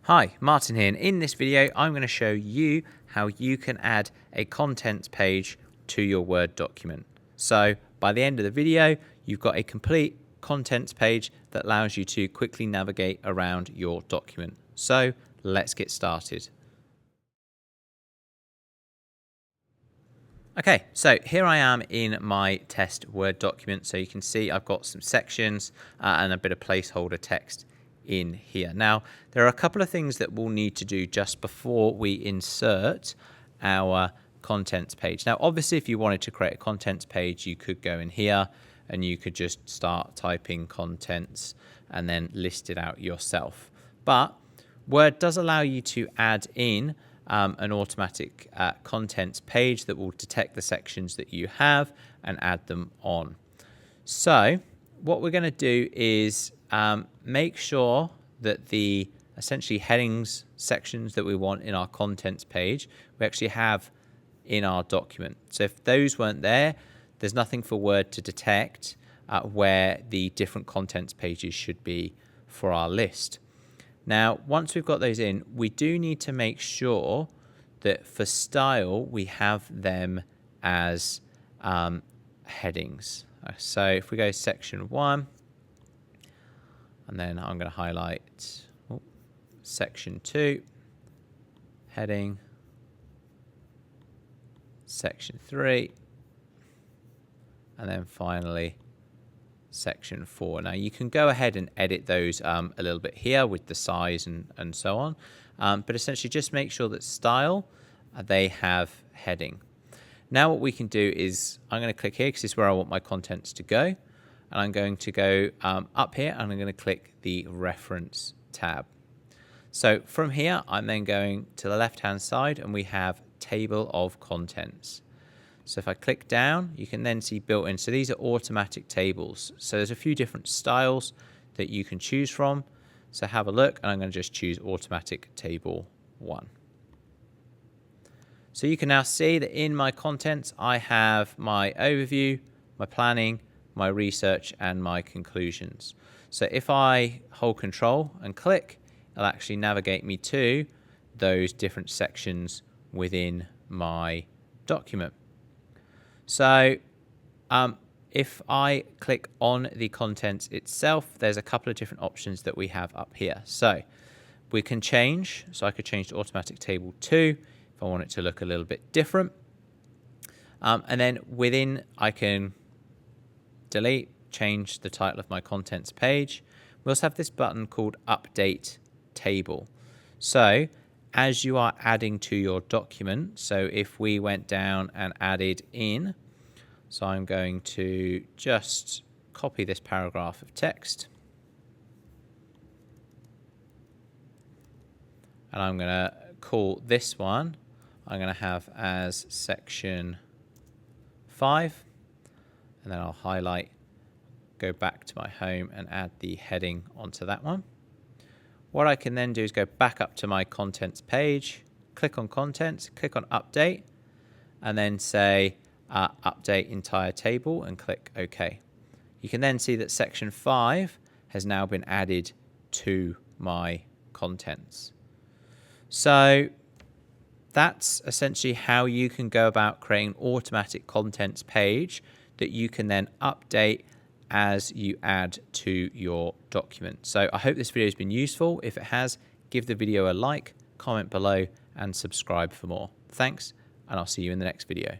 Hi, Martin here, and in this video I'm going to show you how you can add a contents page to your Word document. So by the end of the video you've got a complete contents page that allows you to quickly navigate around your document. So let's get started. Okay, so here I am in my test Word document. So you can see I've got some sections and a bit of placeholder text in here. Now, there are a couple of things that we'll need to do just before we insert our contents page. Now, obviously, if you wanted to create a contents page, you could go in here and you could just start typing contents and then list it out yourself. But Word does allow you to add in an automatic contents page that will detect the sections that you have and add them on. So what we're going to do is make sure that the essentially headings sections that we want in our contents page we actually have in our document. So if those weren't there, there's nothing for Word to detect where the different contents pages should be for our list. Now, once we've got those in, we do need to make sure that for style, we have them as headings. So if we go section 1, and then I'm going to highlight section 2, heading, section 3, and then finally section 4. Now you can go ahead and edit those a little bit here with the size and so on, but essentially just make sure that style, they have heading. Now what we can do is I'm going to click here because this is where I want my contents to go, and I'm going to go up here and I'm going to click the reference tab. So from here I'm then going to the left hand side and we have table of contents. So if I click down, you can then see built in. So these are automatic tables. So there's a few different styles that you can choose from. So have a look, and I'm going to just choose automatic table 1. So you can now see that in my contents, I have my overview, my planning, my research, and my conclusions. So if I hold Control and click, it'll actually navigate me to those different sections within my document. So if I click on the contents itself, there's a couple of different options that we have up here. So we can change. So I could change to automatic table 2 if I want it to look a little bit different. And then within, I can delete, change the title of my contents page. We also have this button called Update Table. So as you are adding to your document, so if we went down and added in, so I'm going to just copy this paragraph of text, and I'm going to call this one, I'm going to have as section 5, and then I'll highlight, go back to my home and add the heading onto that one. What I can then do is go back up to my contents page, click on contents, click on update, and then say update entire table and click OK. You can then see that section 5 has now been added to my contents. So that's essentially how you can go about creating an automatic contents page that you can then update as you add to your document. So I hope this video has been useful. If it has, give the video a like, comment below, and subscribe for more. Thanks, and I'll see you in the next video.